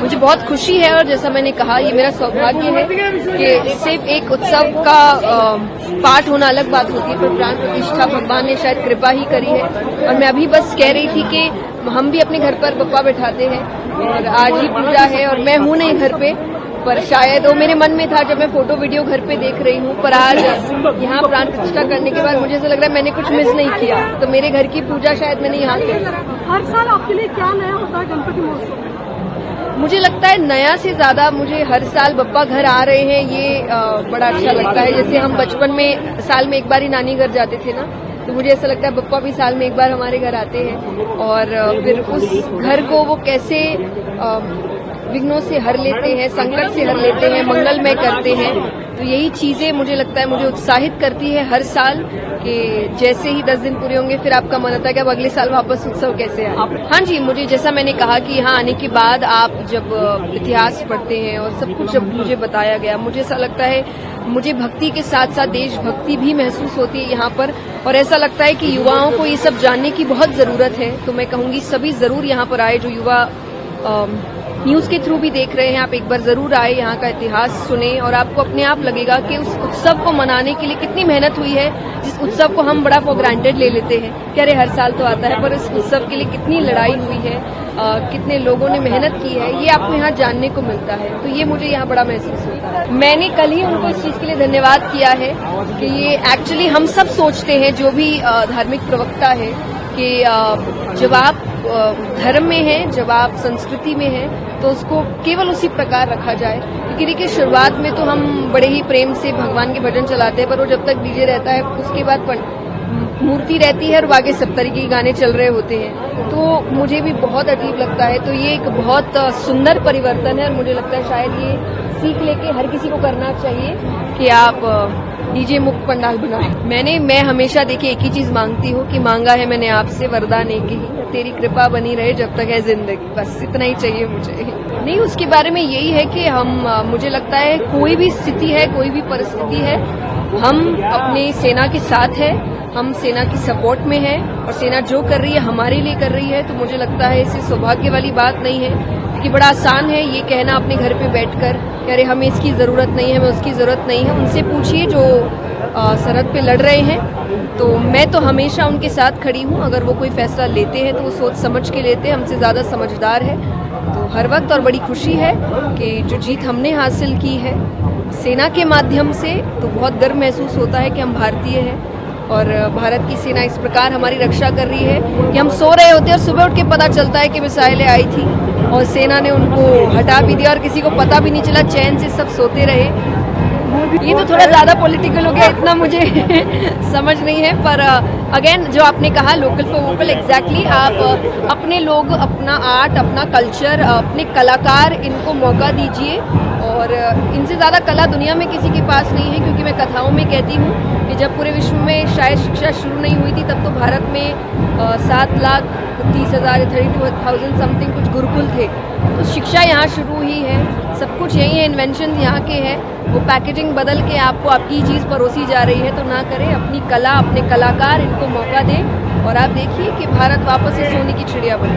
मुझे बहुत खुशी है और जैसा मैंने कहा ये मेरा सौभाग्य है कि सिर्फ एक उत्सव का पार्ट होना अलग बात होती है, पर प्राण प्रतिष्ठा भगवान ने शायद कृपा ही करी है। और मैं अभी बस कह रही थी कि हम भी अपने घर पर बप्पा बैठाते हैं और आज ही पूजा है और मैं हूं नहीं घर पे, पर शायद वो मेरे मन में था जब मैं फोटो वीडियो घर पे देख रही हूँ। पर आज यहाँ प्राण प्रतिष्ठा करने के बाद मुझे ऐसा लग रहा है मैंने कुछ मिस नहीं किया, तो मेरे घर की पूजा शायद मैंने यहाँ की। हर साल आपके लिए क्या नया होता है गणपति महोत्सव? मुझे लगता है नया से ज्यादा मुझे हर साल बप्पा घर आ रहे हैं ये बड़ा अच्छा लगता है। जैसे हम बचपन में साल में एक बार ही नानी घर जाते थे ना, तो मुझे ऐसा लगता है बप्पा भी साल में एक बार हमारे घर आते हैं और फिर उस घर को वो कैसे विघ्नों से हर लेते हैं, संकट से हर लेते हैं, मंगलमय करते हैं। तो यही चीजें मुझे लगता है मुझे उत्साहित करती है हर साल कि जैसे ही 10 दिन पूरे होंगे फिर आपका मन आता है कि अब अगले साल वापस उत्सव कैसे आए। हाँ जी, मुझे जैसा मैंने कहा कि यहाँ आने के बाद आप जब इतिहास पढ़ते हैं और सब कुछ जब मुझे बताया गया, मुझे ऐसा लगता है मुझे भक्ति के साथ साथ देशभक्ति भी महसूस होती है यहाँ पर। और ऐसा लगता है कि युवाओं को ये सब जानने की बहुत जरूरत है। तो मैं कहूँगी सभी जरूर यहाँ पर आए, जो युवा न्यूज के थ्रू भी देख रहे हैं, आप एक बार जरूर आए, यहाँ का इतिहास सुने और आपको अपने आप लगेगा कि उस उत्सव को मनाने के लिए कितनी मेहनत हुई है। जिस उत्सव को हम बड़ा फॉर ग्रांटेड ले लेते हैं कि अरे हर साल तो आता है, पर इस उत्सव के लिए कितनी लड़ाई हुई है, कितने लोगों ने मेहनत की है, ये आपको यहाँ जानने को मिलता है। तो ये मुझे यहाँ बड़ा महसूस होता है। मैंने कल ही उनको इस चीज के लिए धन्यवाद किया है कि ये एक्चुअली हम सब सोचते हैं जो भी धार्मिक प्रवक्ता है कि जब आप धर्म में हैं, जब आप संस्कृति में हैं, तो उसको केवल उसी प्रकार रखा जाए। क्योंकि देखिए शुरुआत में तो हम बड़े ही प्रेम से भगवान के भजन चलाते हैं, पर वो जब तक डीजे रहता है उसके बाद मूर्ति रहती है और बाकी सब तरीके के गाने चल रहे होते हैं, तो मुझे भी बहुत अजीब लगता है। तो ये एक बहुत सुंदर परिवर्तन है और मुझे लगता है शायद ये सीख लेके हर किसी को करना चाहिए कि आप डीजे मुक्त पंडाल बनाएं। मैं हमेशा देखिए एक ही चीज मांगती हूँ कि मांगा है मैंने आपसे वरदान एक ही, तेरी कृपा बनी रहे जब तक है जिंदगी, बस इतना ही चाहिए मुझे। नहीं, उसके बारे में यही है कि मुझे लगता है कोई भी स्थिति है, कोई भी परिस्थिति है, हम अपनी सेना के साथ है, हम सेना की सपोर्ट में है और सेना जो कर रही है हमारे लिए कर रही है। तो मुझे लगता है इसे सौभाग्य वाली बात नहीं है, क्योंकि बड़ा आसान है ये कहना अपने घर पे बैठकर कि अरे हमें इसकी जरूरत नहीं है, हमें उसकी जरूरत नहीं है। उनसे पूछिए जो सरहद पे लड़ रहे हैं, तो मैं तो हमेशा उनके साथ खड़ी हूँ। अगर वो कोई फैसला लेते हैं तो वो सोच समझ के लेते हैं, हमसे ज्यादा समझदार है। तो हर वक्त और बड़ी खुशी है कि जो जीत हमने हासिल की है सेना के माध्यम से, तो बहुत गर्व महसूस होता है कि हम भारतीय हैं और भारत की सेना इस प्रकार हमारी रक्षा कर रही है कि हम सो रहे होते हैं और सुबह उठ के पता चलता है कि मिसाइलें आई थी और सेना ने उनको हटा भी दिया और किसी को पता भी नहीं चला, चैन से सब सोते रहे। ये तो थोड़ा ज्यादा पॉलिटिकल हो गया, इतना मुझे समझ नहीं है। पर अगेन जो आपने कहा लोकल फॉर वोकल, एग्जैक्टली आप अपने लोग, अपना आर्ट, अपना कल्चर, अपने कलाकार, इनको मौका दीजिए। और इनसे ज्यादा कला दुनिया में किसी के पास नहीं है, क्योंकि मैं कथाओं में कहती हूँ कि जब पूरे विश्व में शायद शिक्षा शुरू नहीं हुई थी तब तो भारत में 7,30,000 32,000 समथिंग कुछ गुरुकुल थे। तो शिक्षा यहाँ शुरू हुई है, सब कुछ यही है, इन्वेंशन यहाँ के हैं। वो पैकेजिंग बदल के आपको आपकी चीज परोसी जा रही है, तो ना करें, अपनी कला, अपने कलाकार, इनको मौका दें और आप देखिए कि भारत वापस से सोने की चिड़िया बने।